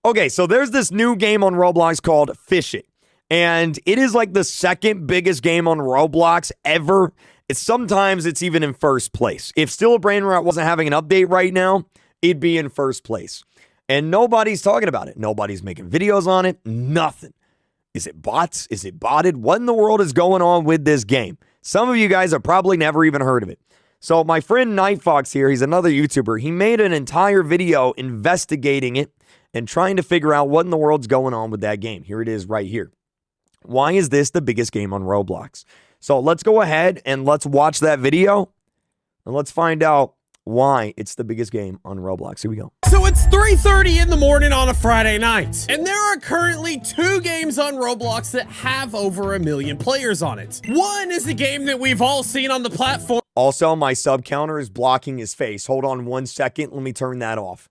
Okay, so there's this new game on Roblox called Fish It. And it is like the second biggest game on Roblox ever. Sometimes it's even in first place. If Still a Brain Rot wasn't having an update right now, it'd be in first place. And nobody's talking about it. Nobody's making videos on it. Nothing. Is it bots? Is it botted? What in the world is going on with this game? Some of you guys have probably never even heard of it. So my friend Nightfoxx here, he's another YouTuber. He made an entire video investigating it and trying to figure out what in the world's going on with that game. Here it is right here. Why is this the biggest game on Roblox? So let's go ahead and let's watch that video and let's find out why it's the biggest game on Roblox. Here we go. So it's 3:30 in the morning on a Friday night, and there are currently 2 games on Roblox that have over 1 million players on it. One is the game that we've all seen on the platform. Also, my sub counter is blocking his face. Hold on 1 second. Let me turn that off.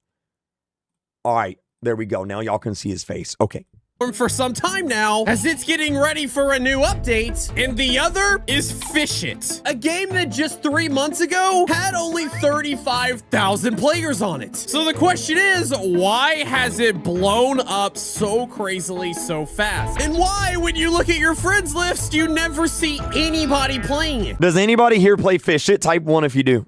All right, there we go. Now y'all can see his face. Okay. For some time now, as it's getting ready for a new update, and the other is Fish It, a game that just 3 months ago had only 35,000 players on it. So the question is, why has it blown up so crazily so fast? And why, when you look at your friends list, you never see anybody playing it? Does anybody here play Fish It? Type 1 if you do.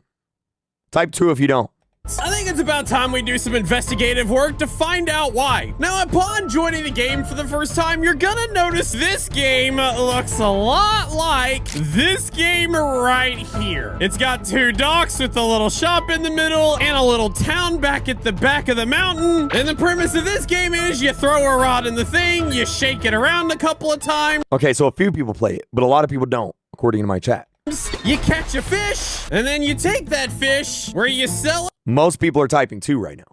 Type 2 if you don't. I think it's about time we do some investigative work to find out why. Now, upon joining the game for the first time, you're gonna notice this game looks a lot like this game right here. It's got 2 docks with a little shop in the middle and a little town back at the back of the mountain. And the premise of this game is you throw a rod in the thing, you shake it around a couple of times. Okay, so a few people play it, but a lot of people don't, according to my chat. You catch a fish, and then you take that fish where you sell it. Most people are typing 2 right now.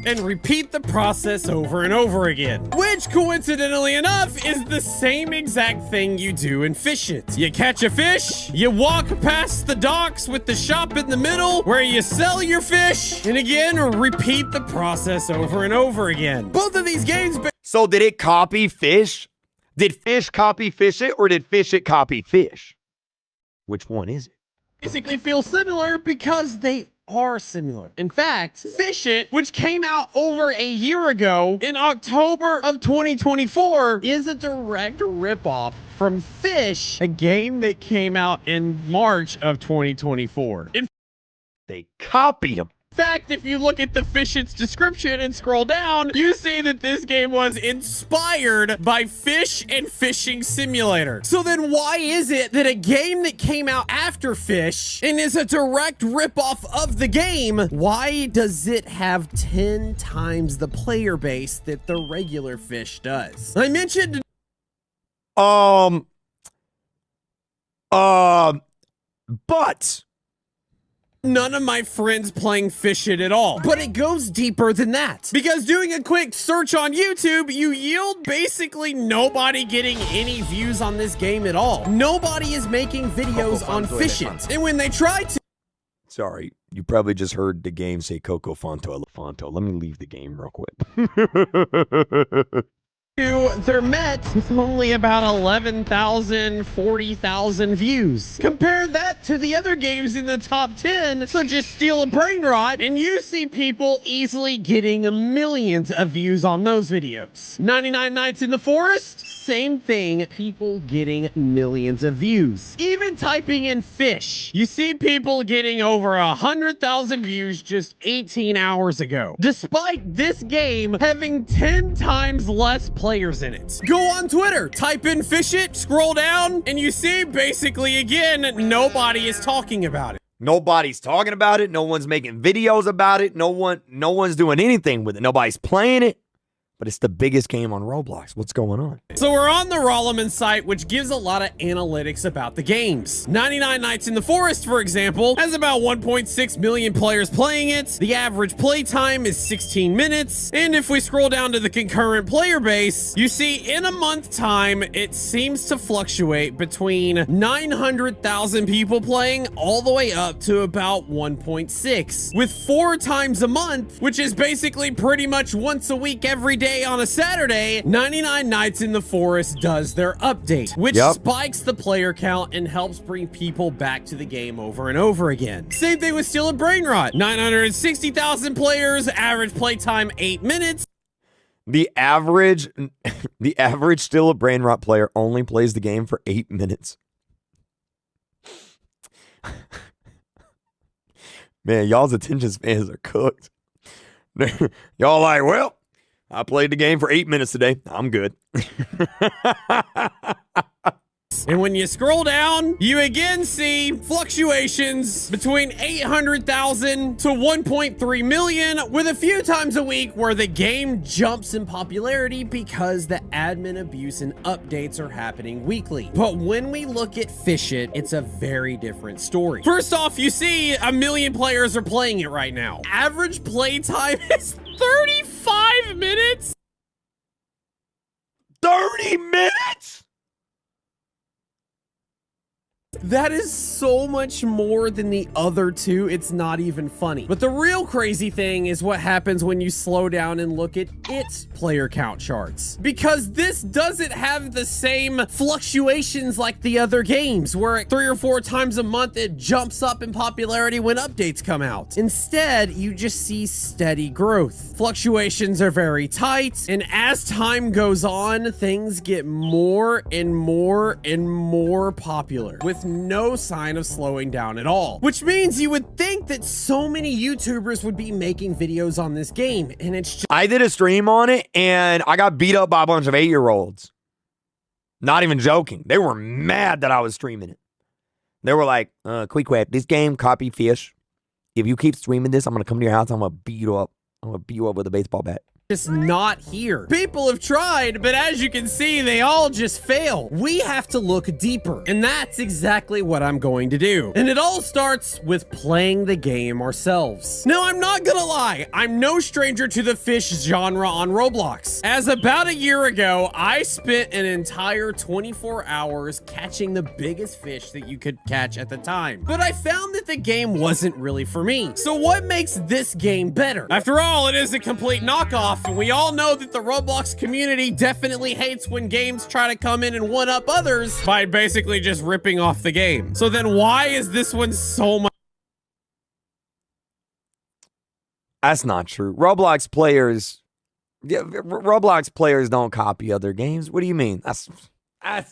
And repeat the process over and over again, which coincidentally enough is the same exact thing you do in Fish It. You catch a fish, you walk past the docks with the shop in the middle where you sell your fish, and again repeat the process over and over again. Both of these games. So did it copy Fish? Did Fish copy Fish It, or did Fish It copy Fish? Which one is it? Basically feel similar because they are similar. In fact, Fish It, which came out over a year ago in October of 2024, is a direct ripoff from Fish, a game that came out in March of 2024. They copied them. In fact, if you look at the Fish It's description and scroll down, you see that this game was inspired by Fish and Fishing Simulator. So then why is it that a game that came out after Fish and is a direct ripoff of the game, why does it have 10 times the player base that the regular Fish does? I mentioned... But... none of my friends playing Fish It at all. But it goes deeper than that. Because doing a quick search on YouTube, you yield basically nobody getting any views on this game at all. Nobody is making videos on Fish It. And when they try to... Sorry, you probably just heard the game say Coco Fonto Elefanto. Let me leave the game real quick. they're met with only about 11,000, 40,000 views. Compare that to the other games in the top 10, such as Steal a Brain Rot, and you see people easily getting millions of views on those videos. 99 Nights in the Forest, same thing, people getting millions of views. Even typing in fish, you see people getting over 100,000 views just 18 hours ago, despite this game having 10 times less players in it. Go on Twitter, type in Fish It, scroll down, and you see basically again, nobody is talking about it. Nobody's talking about it. No one's making videos about it. No one's doing anything with it. Nobody's playing it. But it's the biggest game on Roblox. What's going on? So we're on the Rolliman site, which gives a lot of analytics about the games. 99 Nights in the Forest, for example, has about 1.6 million players playing it. The average play time is 16 minutes. And if we scroll down to the concurrent player base, you see in a month time, it seems to fluctuate between 900,000 people playing all the way up to about 1.6, with 4 times a month, which is basically pretty much once a week every day on a Saturday. 99 Nights in the Forest does their update, which spikes the player count and helps bring people back to the game over and over again. Same thing with Steal a Brain Rot. 960,000 players, average playtime 8 minutes. The average, the average still a brain rot player only plays the game for 8 minutes. Man, y'all's attention spans are cooked. Y'all like, well, I played the game for 8 minutes today. I'm good. And when you scroll down, you again see fluctuations between 800,000 to 1.3 million, with a few times a week where the game jumps in popularity because the admin abuse and updates are happening weekly. But when we look at Fish It, it's a very different story. First off, you see 1 million players are playing it right now. Average play time is 35 minutes. 30 minutes? That is so much more than the other two. It's not even funny. But the real crazy thing is what happens when you slow down and look at its player count charts. Because this doesn't have the same fluctuations like the other games, where 3 or 4 times a month it jumps up in popularity when updates come out. Instead, you just see steady growth. Fluctuations are very tight, and as time goes on, things get more and more and more popular, with no sign of slowing down at all. Which means you would think that so many YouTubers would be making videos on this game, and it's just— I did a stream on it, and I got beat up by a bunch of 8-year-olds. Not even joking. They were mad that I was streaming it. They were like, KreekCraft, this game copy Fish. If you keep streaming this, I'm going to come to your house. I'm going to beat you up. I'm going to beat you up with a baseball bat. Just not here. People have tried, but as you can see, they all just fail. We have to look deeper, and that's exactly what I'm going to do. And it all starts with playing the game ourselves. Now, I'm not gonna lie, I'm no stranger to the fish genre on Roblox, as about a year ago, I spent an entire 24 hours catching the biggest fish that you could catch at the time. But I found that the game wasn't really for me. So what makes this game better? After all, it is a complete knockoff, and we all know that the Roblox community definitely hates when games try to come in and one-up others by basically just ripping off the game. So then why is this one so much? That's not true. Roblox players don't copy other games. What do you mean? That's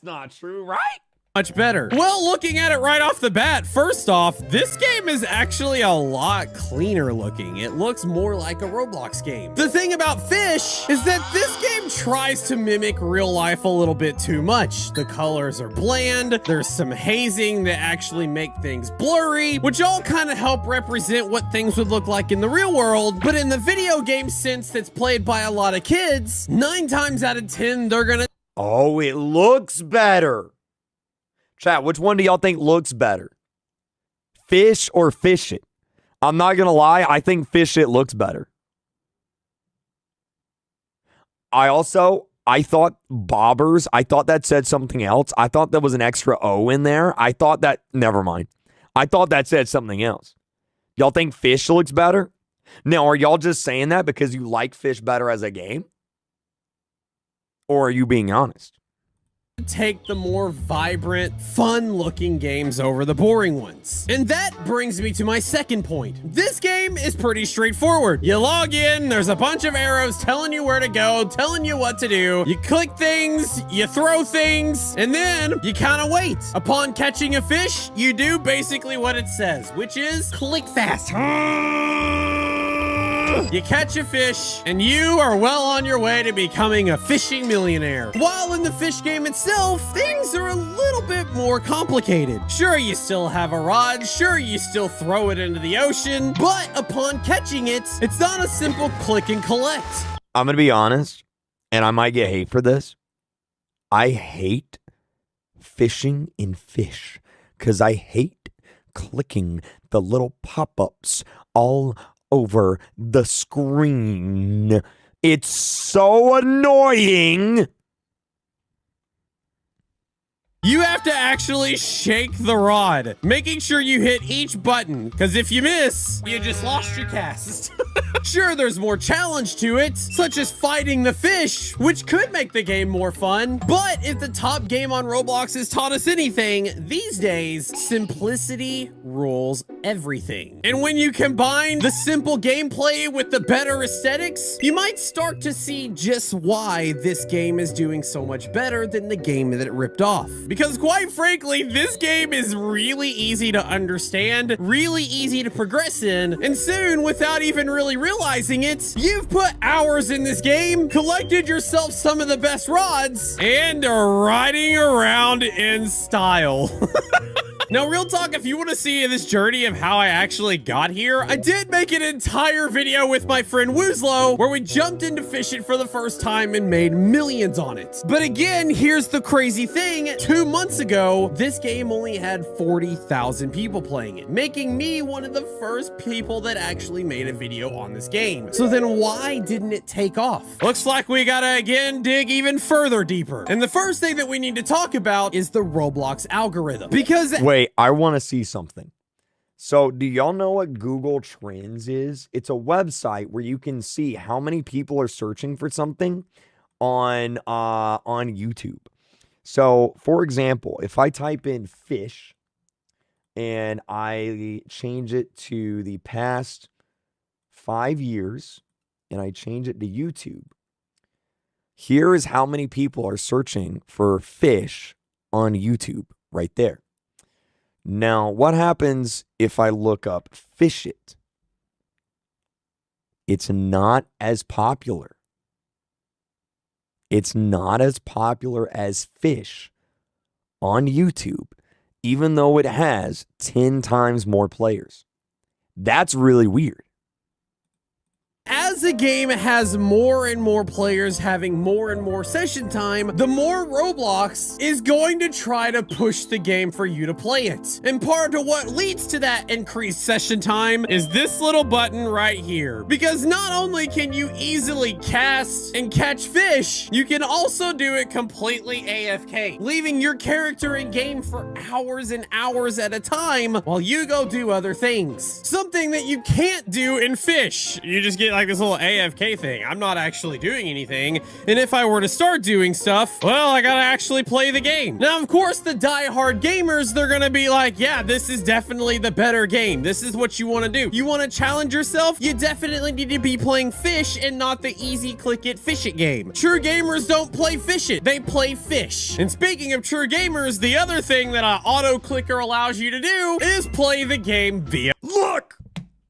not true, right? Much better. Well, looking at it right off the bat, first off, this game is actually a lot cleaner looking. It looks more like a Roblox game. The thing about Fish is that this game tries to mimic real life a little bit too much. The colors are bland, there's some hazing that actually make things blurry, which all kind of help represent what things would look like in the real world. But in the video game sense that's played by a lot of kids, 9 times out of 10, they're gonna— Oh, it looks better. Chat, which one do y'all think looks better? Fish or Fish It? I'm not going to lie. I think Fish It looks better. I thought bobbers. I thought that said something else. I thought there was an extra O in there. I thought that, never mind. I thought that said something else. Y'all think Fish looks better? Now, are y'all just saying that because you like Fish better as a game? Or are you being honest? Take the more vibrant, fun-looking games over the boring ones. And that brings me to my second point. This game is pretty straightforward. You log in, there's a bunch of arrows telling you where to go, telling you what to do. You click things, you throw things, and then you kind of wait. Upon catching a fish, you do basically what it says, which is click fast. You catch a fish, and you are well on your way to becoming a fishing millionaire. While in the fish game itself, things are a little bit more complicated. Sure, you still have a rod, sure, you still throw it into the ocean, but upon catching it, it's not a simple click and collect. I'm going to be honest, and I might get hate for this. I hate fishing in Fish because I hate clicking the little pop-ups all over the screen. It's so annoying. You have to actually shake the rod, making sure you hit each button, because if you miss, you just lost your cast. Sure, there's more challenge to it, such as fighting the fish, which could make the game more fun, but if the top game on Roblox has taught us anything, these days, simplicity rules everything. And when you combine the simple gameplay with the better aesthetics, you might start to see just why this game is doing so much better than the game that it ripped off. Because quite frankly, this game is really easy to understand, really easy to progress in, and soon, without even really realizing it, you've put hours in this game, collected yourself some of the best rods, and are riding around in style. Now, real talk, if you want to see this journey of how I actually got here, I did make an entire video with my friend Woozlo where we jumped into fishing for the first time and made millions on it. But again, here's the crazy thing. 2 months ago, this game only had 40,000 people playing it, making me one of the first people that actually made a video on this game. So then why didn't it take off? Looks like we gotta again dig even further deeper. And the first thing that we need to talk about is the Roblox algorithm. Because Wait, I want to see something. So, do y'all know what Google Trends is? It's a website where you can see how many people are searching for something on YouTube. So, for example, if I type in fish and I change it to the past 5 years and I change it to YouTube, here is how many people are searching for fish on YouTube right there. Now, what happens if I look up fish it? It's not as popular. It's not as popular as fish on YouTube, even though it has 10 times more players. That's really weird. As the game has more and more players having more and more session time, the more Roblox is going to try to push the game for you to play it. And part of what leads to that increased session time is this little button right here. Because not only can you easily cast and catch fish, you can also do it completely AFK, leaving your character in game for hours and hours at a time while you go do other things. Something that you can't do in fish. You just get like this little AFK thing. I'm not actually doing anything, and if I were to start doing stuff, well, I gotta actually play the game. Now, of course, the die-hard gamers, they're gonna be like, yeah, this is definitely the better game. This is what you want to do. You want to challenge yourself? You definitely need to be playing fish and not the easy click it, fish it game. True gamers don't play fish it, they play fish. And speaking of true gamers, the other thing that an auto clicker allows you to do is play the game via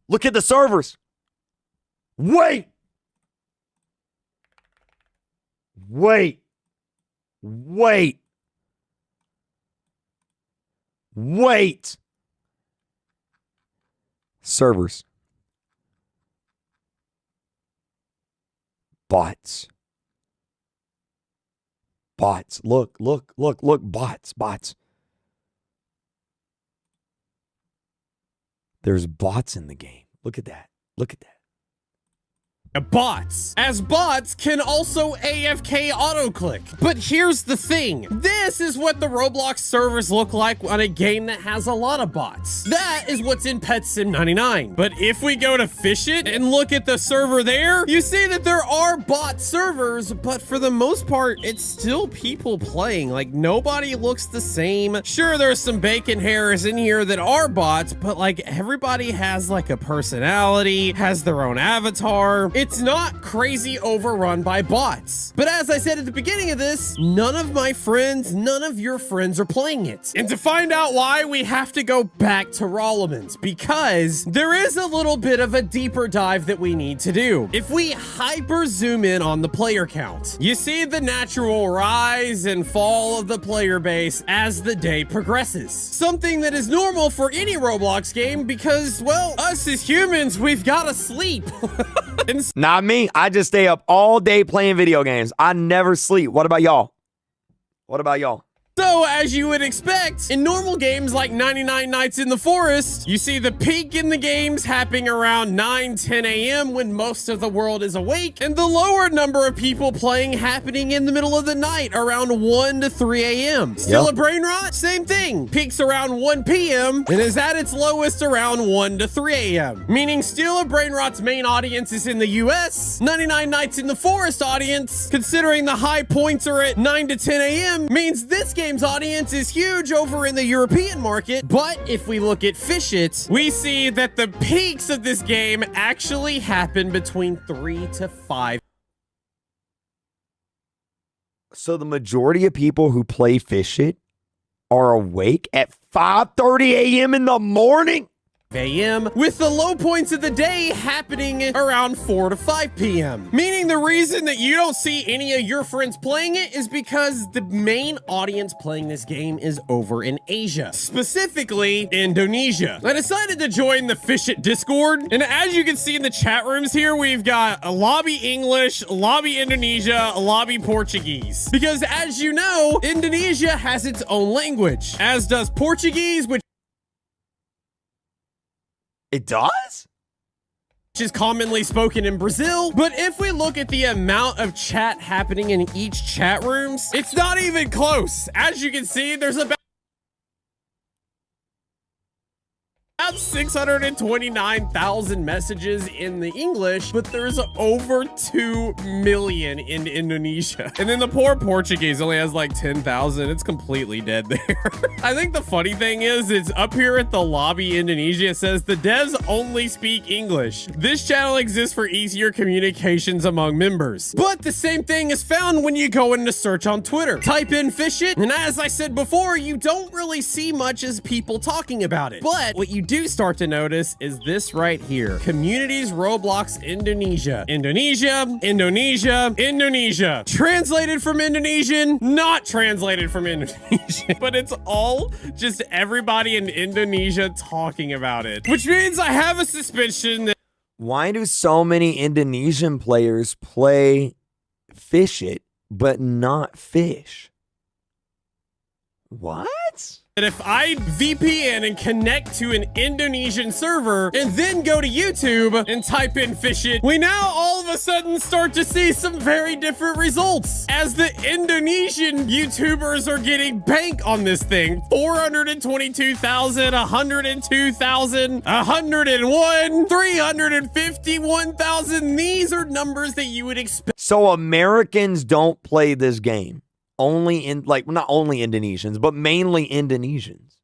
Look at the servers. Wait. Servers. Bots. Look, bots. There's bots in the game. Look at that. Bots, as bots can also AFK auto-click. But here's the thing. This is what the Roblox servers look like on a game that has a lot of bots. That is what's in Pet Sim 99. But if we go to Fish It and look at the server there, you see that there are bot servers, but for the most part, it's still people playing. Like, nobody looks the same. Sure, there's some bacon hairs in here that are bots, but like everybody has like a personality, has their own avatar. It's not crazy overrun by bots. But as I said at the beginning of this, none of my friends, none of your friends are playing it. And to find out why, we have to go back to Rollemans, because there is a little bit of a deeper dive that we need to do. If we hyper zoom in on the player count, you see the natural rise and fall of the player base as the day progresses. Something that is normal for any Roblox game because, well, us as humans, we've gotta sleep. Not me. I just stay up all day playing video games. I never sleep. What about y'all? So, as you would expect, in normal games like 99 Nights in the Forest, you see the peak in the games happening around 9-10 a.m. when most of the world is awake, and the lower number of people playing happening in the middle of the night around 1 to 3 a.m. Still a brain rot? Same thing. Peaks around 1 p.m. and is at its lowest around 1 to 3 a.m. Meaning Still a Brain Rot's main audience is in the US, 99 Nights in the Forest audience, considering the high points are at 9 to 10 a.m., means this game's audience is huge over in the European market. But if we look at Fish It, we see that the peaks of this game actually happen between 3 to 5. So the majority of people who play Fish It are awake at 5:30 a.m. in the morning? a.m. with the low points of the day happening around 4 to 5 p.m. Meaning the reason that you don't see any of your friends playing it is because the main audience playing this game is over in Asia, specifically Indonesia. I decided to join the Fish It Discord, and as you can see in the chat rooms here, we've got a lobby English, a lobby Indonesia, a lobby Portuguese. Because as you know, Indonesia has its own language, as does Portuguese, which It does? is commonly spoken in Brazil. But if we look at the amount of chat happening in each chat rooms, it's not even close. As you can see, there's about 629,000 messages in the English, but there's over 2 million in Indonesia. And then the poor Portuguese only has like 10,000. It's completely dead there. I think the funny thing is, it's up here at the lobby Indonesia. It says the devs only speak English. This channel exists for easier communications among members. But the same thing is found when you go into search on Twitter. Type in Fish It, and as I said before, you don't really see much as people talking about it. But what you do start to notice is this right here. Communities Roblox Indonesia. Indonesia, Indonesia, Indonesia. Translated from Indonesian, not translated from Indonesian. But it's all just everybody in Indonesia talking about it. Which means I have a suspicion that Why do so many Indonesian players play Fish It, but not Fish? What? if I VPN and connect to an Indonesian server and then go to YouTube and type in Fish It, we now all of a sudden start to see some very different results as the Indonesian YouTubers are getting bank on this thing. 422,000, 102,000, 101, 351,000. These are numbers that you would expect. So Americans don't play this game. Only in, like, not only Indonesians, but mainly Indonesians.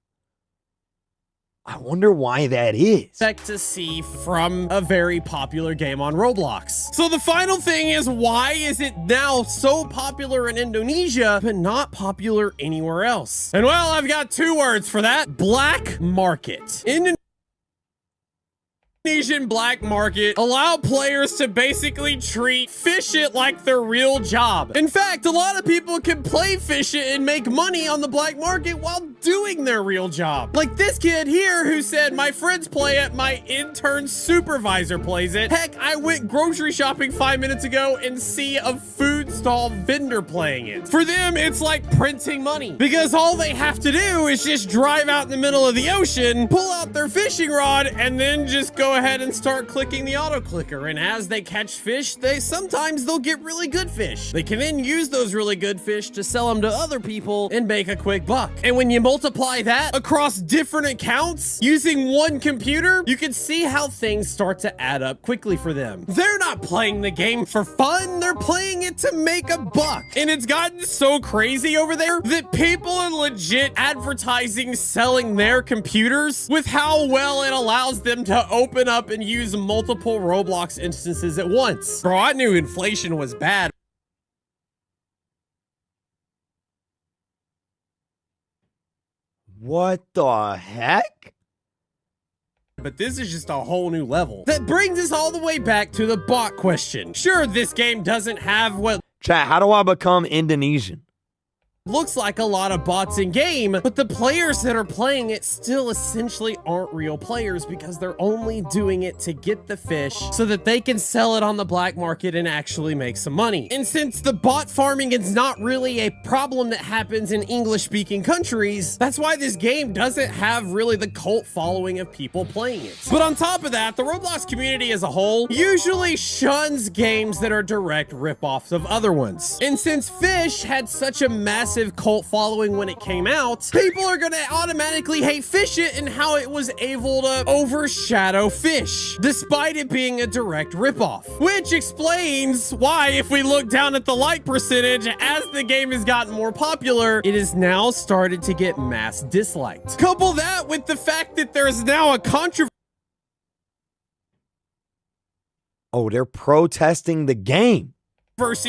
I wonder why that is. Expect to see from a very popular game on Roblox. So the final thing is, why is it now so popular in Indonesia, but not popular anywhere else? And well, I've got two words for that: black market. Indonesian black market allow players to basically treat Fish It like their real job. In fact, a lot of people can play Fish It and make money on the black market while doing their real job. Like this kid here who said, my friends play it, my intern supervisor plays it. Heck, I went grocery shopping 5 minutes ago and see a food stall vendor playing it. For them, it's like printing money because all they have to do is just drive out in the middle of the ocean, pull out their fishing rod, and then just go ahead and start clicking the auto clicker. And as they catch fish, sometimes they'll get really good fish. They can then use those really good fish to sell them to other people and make a quick buck. And when you multiply that across different accounts using one computer, you can see how things start to add up quickly for them. They're not playing the game for fun, they're playing it to make a buck. And it's gotten so crazy over there that people are legit advertising selling their computers with how well it allows them to open up and use multiple Roblox instances at once. Bro, I knew inflation was bad. What the heck? But this is just a whole new level. That brings us all the way back to the bot question. Sure, this game doesn't have what... Chat, how do I become Indonesian? looks like a lot of bots in game, but the players that are playing it still essentially aren't real players because they're only doing it to get the fish so that they can sell it on the black market and actually make some money. And since the bot farming is not really a problem that happens in English-speaking countries, that's why this game doesn't have really the cult following of people playing it. But on top of that, the Roblox community as a whole usually shuns games that are direct ripoffs of other ones. And since Fish had such a massive cult following when it came out, people are gonna automatically hate Fish It and how it was able to overshadow Fish, despite it being a direct ripoff. Which explains why, if we look down at the like percentage, as the game has gotten more popular, it has now started to get mass disliked. Couple that with the fact that there's now a controversy. Oh, they're protesting the game.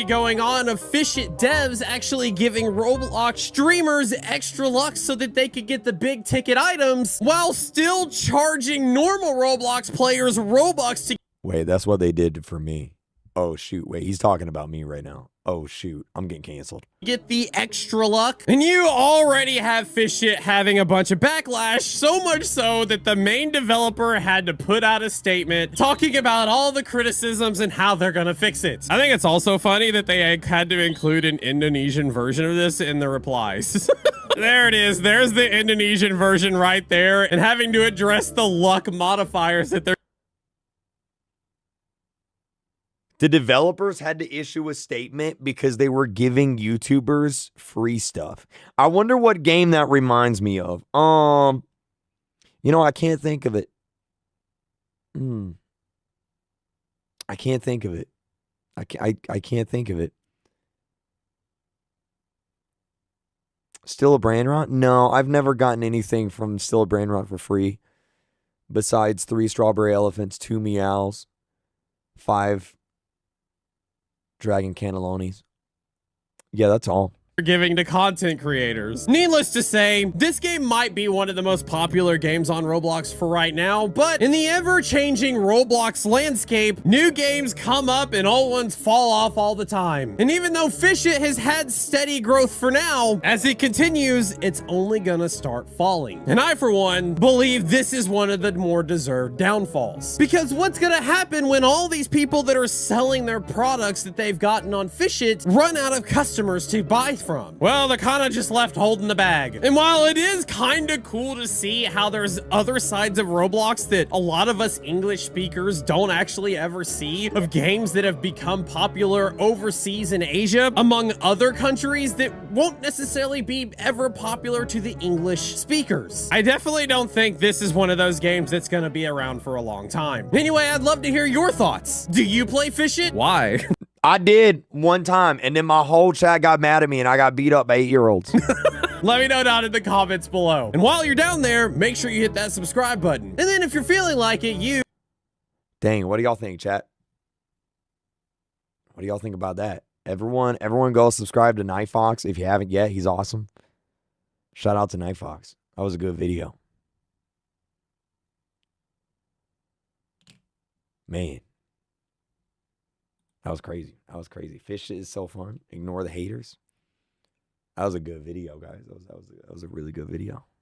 Going on of Fish It devs actually giving Roblox streamers extra luck so that they could get the big ticket items while still charging normal Roblox players Robux to Wait, that's what they did for me. Oh, shoot. Wait, he's talking about me right now. Oh, shoot. I'm getting canceled. get the extra luck. And you already have Fish It having a bunch of backlash, so much so that the main developer had to put out a statement talking about all the criticisms and how they're gonna fix it. I think it's also funny that they had to include an Indonesian version of this in the replies. There it is. There's the Indonesian version right there, and having to address the luck modifiers that they're The developers had to issue a statement because they were giving YouTubers free stuff. I wonder what game that reminds me of. You know, I can't think of it. I can't think of it. I can't think of it. Still a Brain Rot? No, I've never gotten anything from Still a Brain Rot for free. Besides 3 strawberry elephants, 2 meows, 5 dragon cannellonis. Yeah, that's all. giving to content creators. Needless to say, this game might be one of the most popular games on Roblox for right now, but in the ever-changing Roblox landscape, new games come up and old ones fall off all the time. And even though Fish It has had steady growth for now, as it continues, it's only gonna start falling. And I, for one, believe this is one of the more deserved downfalls. Because what's gonna happen when all these people that are selling their products that they've gotten on Fish It run out of customers to buy from? Well, they're kind of just left holding the bag. And while it is kind of cool to see how there's other sides of Roblox that a lot of us English speakers don't actually ever see, of games that have become popular overseas in Asia among other countries that won't necessarily be ever popular to the English speakers, I definitely don't think this is one of those games that's going to be around for a long time. Anyway, I'd love to hear your thoughts. Do you play Fish It? Why? I did one time, and then my whole chat got mad at me, and I got beat up by 8-year-olds. Let me know down in the comments below. And while you're down there, make sure you hit that subscribe button. And then if you're feeling like it, Dang, what do y'all think, chat? What do y'all think about that? Everyone go subscribe to Nightfoxx if you haven't yet. He's awesome. Shout out to Nightfoxx. That was a good video. Man. That was crazy. That was crazy. Fish is so fun. Ignore the haters. That was a good video, guys. That was a really good video.